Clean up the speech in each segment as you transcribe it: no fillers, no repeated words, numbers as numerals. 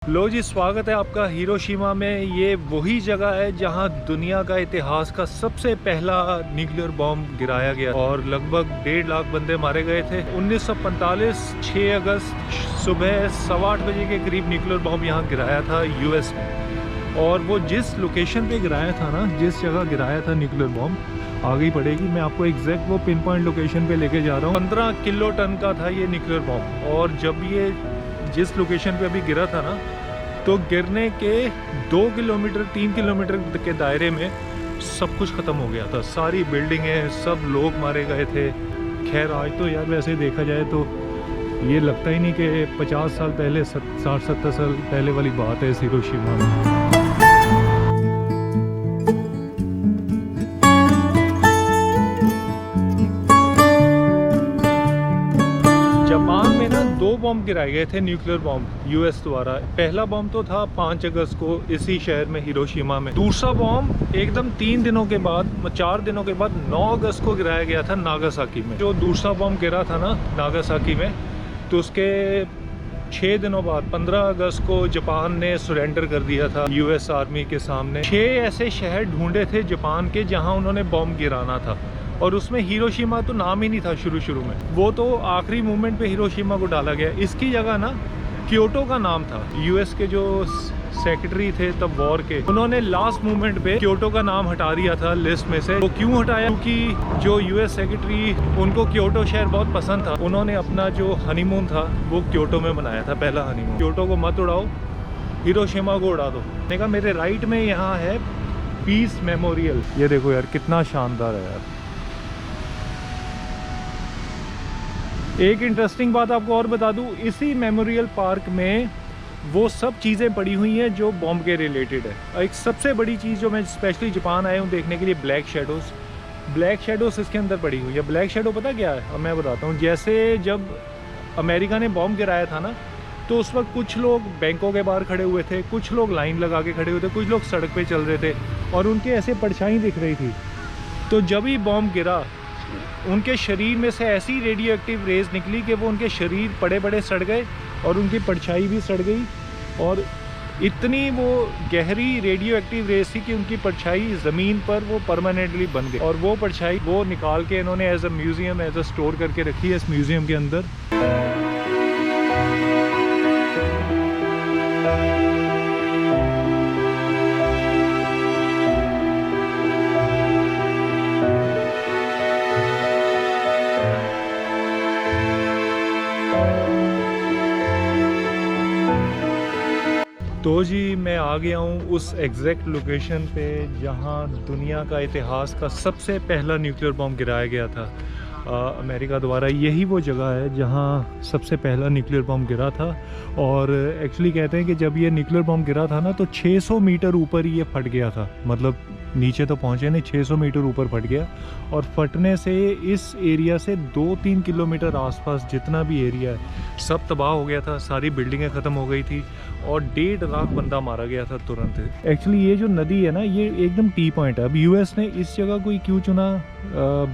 लो जी, स्वागत है आपका हिरोशिमा में। ये वही जगह है जहां दुनिया का इतिहास का सबसे पहला न्यूक्लियर बॉम्ब गिराया गया और लगभग 1.5 लाख बंदे मारे गए थे। 1945 6 अगस्त सुबह 8:15 बजे के करीब न्यूक्लियर बॉम्ब यहां गिराया था यूएस ने। और वो जिस लोकेशन पे गिराया था ना, जिस जगह गिराया था न्यूक्लियर बॉम्ब, आगे ही पड़ेगी। मैं आपको एग्जैक्ट वो पिन पॉइंट लोकेशन पे लेके जा रहा हूँ। 15 किलो टन का था ये न्यूक्लियर बॉम्ब। और जब ये जिस लोकेशन पे अभी गिरा था ना, तो गिरने के 2 किलोमीटर 3 किलोमीटर के दायरे में सब कुछ ख़त्म हो गया था। सारी बिल्डिंगें, सब लोग मारे गए थे। खैर आज तो यार वैसे देखा जाए तो ये लगता ही नहीं कि 50 साल पहले 60-70 साल पहले वाली बात है इस हिरोशिमा में। जापान में ना 2 बॉम्ब गिराए गए थे, न्यूक्लियर बॉम्ब यूएस द्वारा। पहला बॉम्ब तो था 5 अगस्त को इसी शहर में, हिरोशिमा में। दूसरा बॉम्ब एकदम 3 दिनों के बाद, 4 दिनों के बाद 9 अगस्त को गिराया गया था नागासाकी में। जो दूसरा बॉम्ब गिरा था ना नागासाकी में, तो उसके 6 दिनों बाद 15 अगस्त को जापान ने सरेंडर कर दिया था यूएस आर्मी के सामने। 6 ऐसे शहर ढूंढे थे जापान के जहां उन्होंने बॉम्ब गिराना था, और उसमें हिरोशिमा तो नाम ही नहीं था शुरू में। वो तो आखिरी मोमेंट पे हिरोशिमा को डाला गया। इसकी जगह ना क्योटो का नाम था। यूएस के जो सेक्रेटरी थे तब वॉर के, उन्होंने लास्ट मोमेंट पे क्योटो का नाम हटा दिया था लिस्ट में से। वो क्यों हटाया? क्योंकि जो यूएस सेक्रेटरी, उनको क्योटो शहर बहुत पसंद था। उन्होंने अपना जो हनीमून था वो क्योटो में बनाया था, पहला हनीमून। क्योटो को मत उड़ाओ, हिरोशिमा को उड़ा दो। देखा मेरे राइट में यहाँ है पीस मेमोरियल। ये देखो यार कितना शानदार है यार। एक इंटरेस्टिंग बात आपको और बता दूं, इसी मेमोरियल पार्क में वो सब चीज़ें पड़ी हुई हैं जो बॉम्ब के रिलेटेड है। एक सबसे बड़ी चीज़ जो मैं स्पेशली जापान आया हूँ देखने के लिए, ब्लैक शेडोज़ इसके अंदर पड़ी हुई है। ब्लैक शेडो पता क्या है? अब मैं बताता हूँ। जैसे जब अमेरिका ने बॉम्ब गिराया था ना, तो उस वक्त कुछ लोग बैंकों के बाहर खड़े हुए थे, कुछ लोग लाइन लगा के खड़े हुए थे, कुछ लोग सड़क पे चल रहे थे और उनके ऐसे परछाई दिख रही थी। तो जब ही बॉम्ब गिरा, उनके शरीर में से ऐसी रेडियो एक्टिव रेज निकली कि वो उनके शरीर बड़े सड़ गए और उनकी परछाई भी सड़ गई। और इतनी वो गहरी रेडियो एक्टिव रेज थी कि उनकी परछाई ज़मीन पर वो परमानेंटली बन गई। और वो परछाई वो निकाल के इन्होंने as a museum, as a store करके रखी है इस म्यूज़ियम के अंदर। तो जी मैं आ गया हूँ उस एग्जैक्ट लोकेशन पे जहाँ दुनिया का इतिहास का सबसे पहला न्यूक्लियर बॉम्ब गिराया गया था अमेरिका द्वारा। यही वो जगह है जहाँ सबसे पहला न्यूक्लियर बॉम्ब गिरा था। और एक्चुअली कहते हैं कि जब ये न्यूक्लियर बॉम्ब गिरा था ना, तो 600 मीटर ऊपर ही ये फट गया था। मतलब नीचे तो पहुँचे नहीं, 600 मीटर ऊपर फट गया। और फटने से इस एरिया से 2-3 किलोमीटर आसपास जितना भी एरिया है सब तबाह हो गया था। सारी बिल्डिंगें ख़त्म हो गई थी और 1.5 लाख बंदा मारा गया था तुरंत। एक्चुअली ये जो नदी है ना, ये एकदम टी पॉइंट है। अब यूएस ने इस जगह को क्यों चुना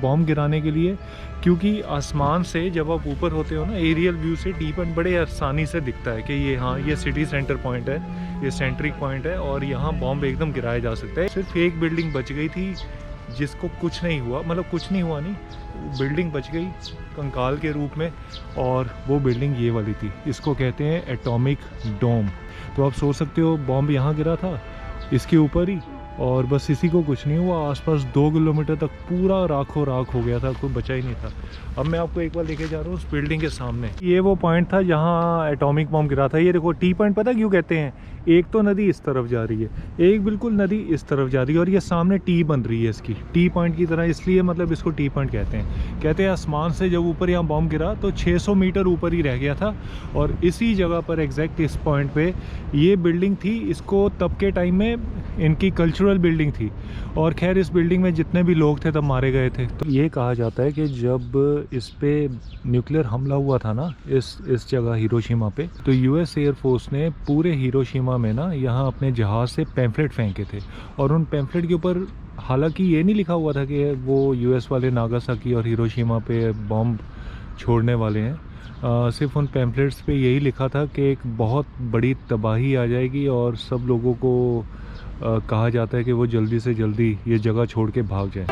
बॉम्ब गिराने के लिए? क्योंकि आसमान से जब आप ऊपर होते हो ना, एरियल व्यू से टी पॉइंट बड़े आसानी से दिखता है कि ये, हाँ, ये सिटी सेंटर पॉइंट है, ये सेंट्रिक पॉइंट है और यहाँ बॉम्ब एकदम गिराया जा सकता है। सिर्फ एक बिल्डिंग बच गई थी जिसको कुछ नहीं हुआ, मतलब कुछ नहीं हुआ नहीं, बिल्डिंग बच गई कंकाल के रूप में, और वो बिल्डिंग ये वाली थी। इसको कहते हैं एटॉमिक डोम। तो आप सोच सकते हो बॉम्ब यहाँ गिरा था इसके ऊपर ही, और बस इसी को कुछ नहीं हुआ। आसपास 2 किलोमीटर तक पूरा राखों राख हो गया था, कोई बचा ही नहीं था। अब मैं आपको एक बार लेके जा रहा हूँ उस बिल्डिंग के सामने। ये वो पॉइंट था जहाँ एटॉमिक बॉम्ब गिरा था। ये देखो टी पॉइंट, पता क्यों कहते हैं? एक तो नदी इस तरफ जा रही है, एक बिल्कुल नदी इस तरफ जा रही है, और ये सामने टी बन रही है इसकी, टी पॉइंट की तरह। इसलिए मतलब इसको टी पॉइंट कहते हैं। कहते हैं आसमान से जब ऊपर यहाँ बॉम्ब गिरा तो 600 मीटर ऊपर ही रह गया था, और इसी जगह पर एग्जैक्ट इस पॉइंट पे ये बिल्डिंग थी। इसको तब के टाइम में इनकी कल्चरल बिल्डिंग थी। और खैर इस बिल्डिंग में जितने भी लोग थे तब मारे गए थे। तो ये कहा जाता है कि जब इस पे न्यूक्लियर हमला हुआ था ना, इस जगह हिरोशिमा पे, तो यूएस एयरफोर्स ने पूरे हिरोशिमा में ना यहाँ अपने जहाज़ से पैम्फलेट फेंके थे। और उन पैम्फलेट के ऊपर हालांकि ये नहीं लिखा हुआ था कि वो यूएस वाले नागासाकी और हिरोशिमा पे बॉम्ब छोड़ने वाले हैं, सिर्फ उन पैम्पलेट्स पे यही लिखा था कि एक बहुत बड़ी तबाही आ जाएगी और सब लोगों को कहा जाता है कि वो जल्दी से जल्दी ये जगह छोड़ के भाग जाएं।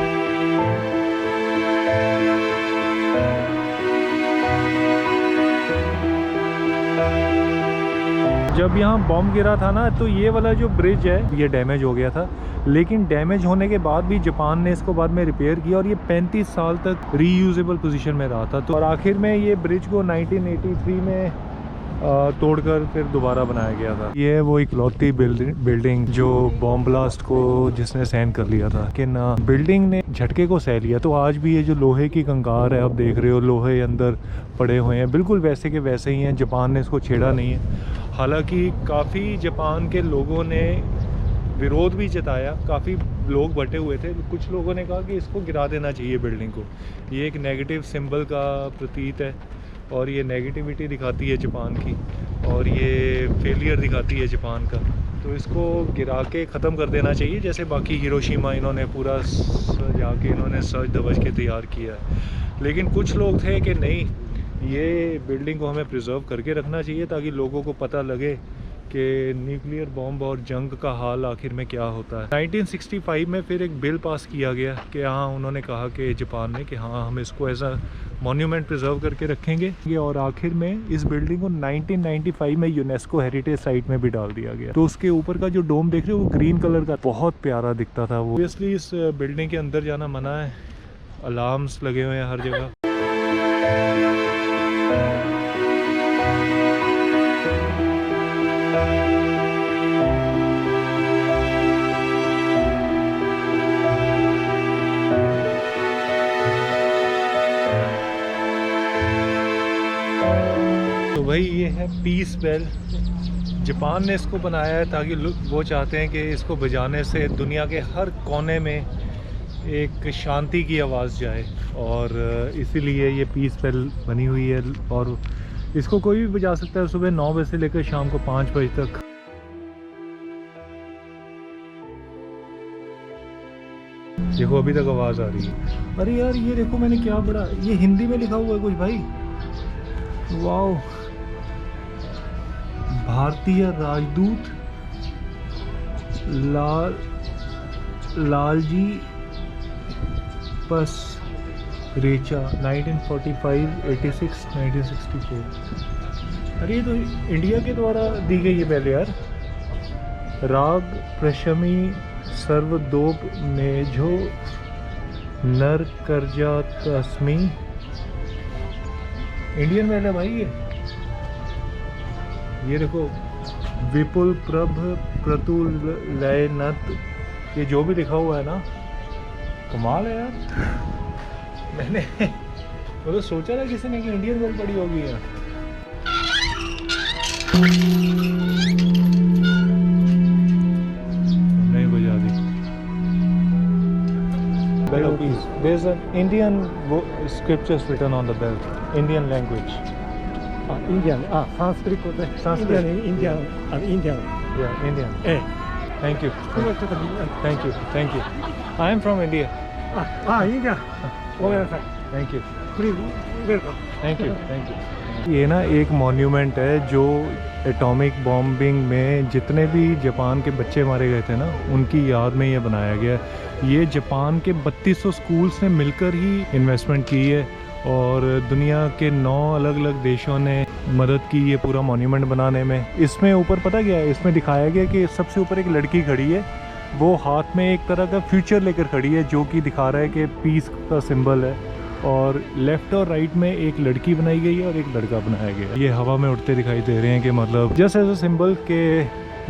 जब यहाँ बॉम्ब गिरा था ना, तो ये वाला जो ब्रिज है ये डैमेज हो गया था, लेकिन डैमेज होने के बाद भी जापान ने इसको बाद में रिपेयर किया और ये 35 साल तक रीयूजेबल पोजीशन में रहा था। तो और आखिर में ये ब्रिज को 1983 में तोड़कर फिर दोबारा बनाया गया था। ये वो इकलौती बिल्डिंग जो बॉम्ब ब्लास्ट को जिसने सहन कर लिया था, लेकिन बिल्डिंग ने झटके को सह लिया। तो आज भी ये जो लोहे की कंकार है, आप देख रहे हो लोहे अंदर पड़े हुए हैं, बिल्कुल वैसे के वैसे ही हैं। जापान ने इसको छेड़ा नहीं है। हालांकि काफ़ी जापान के लोगों ने विरोध भी जताया, काफ़ी लोग बटे हुए थे। कुछ लोगों ने कहा कि इसको गिरा देना चाहिए बिल्डिंग को, ये एक नेगेटिव सिंबल का प्रतीक है और ये नेगेटिविटी दिखाती है जापान की और ये फेलियर दिखाती है जापान का। तो इसको गिरा के ख़त्म कर देना चाहिए, जैसे बाकी हिरोशिमा इन्होंने पूरा सजा के इन्होंने सज धवज के तैयार किया है। लेकिन कुछ लोग थे कि नहीं, ये बिल्डिंग को हमें प्रिजर्व करके रखना चाहिए ताकि लोगों को पता लगे कि न्यूक्लियर बॉम्ब और जंग का हाल आखिर में क्या होता है। 1965 में फिर एक बिल पास किया गया कि हाँ, उन्होंने कहा कि जापान ने कि हाँ, हम इसको एज अ मॉन्यूमेंट प्रिजर्व करके रखेंगे। और आखिर में इस बिल्डिंग को 1995 में यूनेस्को हेरिटेज साइट में भी डाल दिया गया। तो उसके ऊपर का जो डोम देख रहे हो वो ग्रीन कलर का, बहुत प्यारा दिखता था वो। ऑब्वियसली इस बिल्डिंग के अंदर जाना मना है, अलार्म्स लगे हुए हैं हर जगह। भाई ये है पीस बेल। जापान ने इसको बनाया है ताकि वो चाहते हैं कि इसको बजाने से दुनिया के हर कोने में एक शांति की आवाज़ जाए और इसीलिए ये पीस बेल बनी हुई है। और इसको कोई भी बजा सकता है सुबह 9 बजे से लेकर शाम को 5 बजे तक। देखो अभी तक आवाज़ आ रही है। अरे यार ये देखो, मैंने क्या बड़ा, ये हिंदी में लिखा हुआ है कुछ भाई। वाओ, भारतीय राजदूत लालजी पस रेचा 1945, 86, 1964। अरे ये तो इंडिया के द्वारा दी गई है पहले यार। राग प्रशमी सर्वदोप मेझो नर करजा तस्मी, इंडियन मेल है भाई ये देखो। विपुल प्रभ प्रतुल लय नत, ये जो भी लिखा हुआ है ना, कमाल है यार। मैंने वो तो सोचा था किसी ने कि इंडियन मेल पड़ी होगी यार। नहीं बजा दी। Bell of peace. There's an Indian scriptures written on the bell, Indian language. Indian, Sanskrit 語で Sanskrit. Indian, Indian. Yeah, Indian. ええ。 Thank you. これはちょっとみんな Thank you. Thank you. I am from India. Indian. ごめんなさい。 Thank you. Please welcome. Thank you, thank you. ये ना एक monument है जो atomic bombing में जितने भी Japan के बच्चे मारे गए थे ना, उनकी याद में ये बनाया गया। ये जापान के 3200 स्कूल्स ने मिलकर ही इन्वेस्टमेंट की है और दुनिया के 9 अलग अलग देशों ने मदद की ये पूरा मॉन्यूमेंट बनाने में। इसमें ऊपर पता क्या है, इसमें दिखाया गया कि सबसे ऊपर एक लड़की खड़ी है, वो हाथ में एक तरह का फ्यूचर लेकर खड़ी है जो कि दिखा रहा है कि पीस का सिंबल है। और लेफ़्ट और राइट में एक लड़की बनाई गई है और एक लड़का बनाया गया है। ये हवा में उड़ते दिखाई दे रहे हैं कि मतलब जस्ट एज अ सिंबल के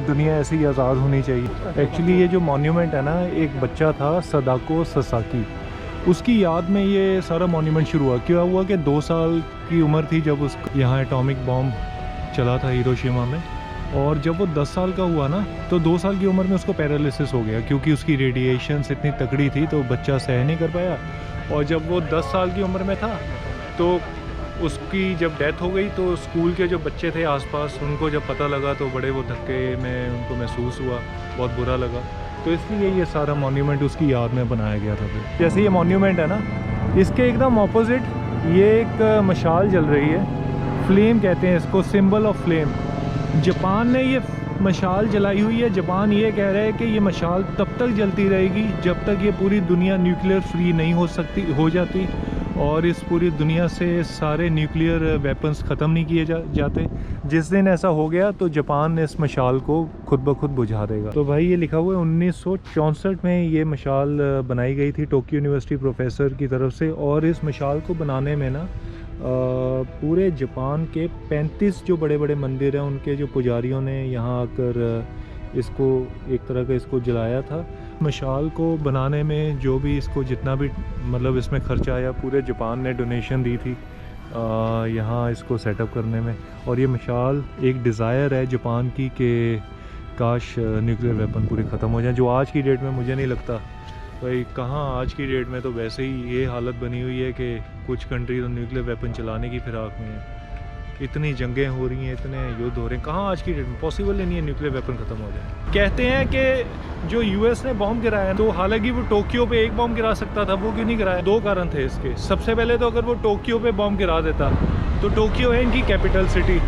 दुनिया ऐसी ही आज़ाद होनी चाहिए। एक्चुअली ये जो मॉन्यूमेंट है ना, एक बच्चा था सदाको ससाकी, उसकी याद में ये सारा मॉन्यूमेंट शुरू हुआ। क्या हुआ कि 2 साल की उम्र थी जब उस यहाँ एटॉमिक बॉम्ब चला था हिरोशिमा में, और जब वो 10 साल का हुआ ना, तो 2 साल की उम्र में उसको पैरालिसिस हो गया क्योंकि उसकी रेडिएशंस इतनी तकड़ी थी तो बच्चा सह नहीं कर पाया। और जब वो 10 साल की उम्र में था तो उसकी जब डेथ हो गई तो स्कूल के जो बच्चे थे आसपास, उनको जब पता लगा तो बड़े वो धक्के में उनको महसूस हुआ, बहुत बुरा लगा। तो इसलिए ये सारा मॉन्यूमेंट उसकी याद में बनाया गया था। फिर जैसे ये मॉन्यूमेंट है ना, इसके एकदम ऑपोजिट ये एक मशाल जल रही है फ्लेम कहते हैं इसको, सिंबल ऑफ फ्लेम। जापान ने ये मशाल जलाई हुई है। जापान ये कह रहा है कि ये मशाल तब तक जलती रहेगी जब तक ये पूरी दुनिया न्यूक्लियर फ्री नहीं हो जाती और इस पूरी दुनिया से सारे न्यूक्लियर वेपन्स ख़त्म नहीं किए जाते। जिस दिन ऐसा हो गया तो जापान इस मशाल को खुद ब खुद बुझा देगा। तो भाई ये लिखा हुआ है 1964 में ये मशाल बनाई गई थी टोक्यो यूनिवर्सिटी प्रोफेसर की तरफ से। और इस मशाल को बनाने में ना पूरे जापान के 35 जो बड़े बड़े मंदिर हैं उनके जो पुजारियों ने यहाँ आकर इसको एक तरह का इसको जलाया था। मशाल को बनाने में जो भी इसको जितना भी मतलब इसमें खर्चा आया पूरे जापान ने डोनेशन दी थी यहाँ इसको सेटअप करने में। और ये मशाल एक डिज़ायर है जापान की कि काश न्यूक्लियर वेपन पूरे ख़त्म हो जाएं, जो आज की डेट में मुझे नहीं लगता भाई कहाँ। आज की डेट में तो वैसे ही ये हालत बनी हुई है कि कुछ कंट्री तो न्यूक्लियर वेपन चलाने की फिराक में है। इतनी जंगें हो रही हैं, इतने युद्ध हो रहे हैं, कहाँ आज की डेट में पॉसिबल ही नहीं है न्यूक्लियर वेपन ख़त्म हो जाए। कहते हैं कि जो यूएस ने बॉम्ब गिराया तो हालांकि वो टोक्यो पे एक बॉम्ब गिरा सकता था, वो क्यों नहीं गिराया? दो कारण थे इसके। सबसे पहले तो अगर वो टोक्यो पे बॉम्ब गिरा देता तो टोक्यो है इनकी कैपिटल सिटी,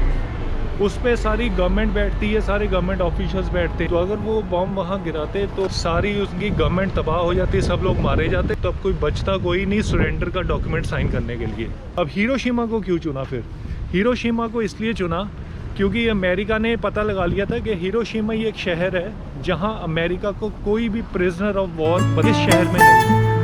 उस पर सारी गवर्नमेंट बैठती है, सारे गवर्नमेंट ऑफिशियल्स बैठते हैं। तो अगर वो बॉम्ब वहाँ गिराते तो सारी उसकी गवर्नमेंट तबाह हो जाती, सब लोग मारे जाते, तब कोई बचता कोई नहीं सरेंडर का डॉक्यूमेंट साइन करने के लिए। अब हिरोशिमा को क्यों चुना? फिर हिरोशिमा को इसलिए चुना क्योंकि अमेरिका ने पता लगा लिया था कि हिरोशिमा ही एक शहर है जहाँ अमेरिका को कोई भी प्रिजनर ऑफ वॉर इस शहर में नहीं।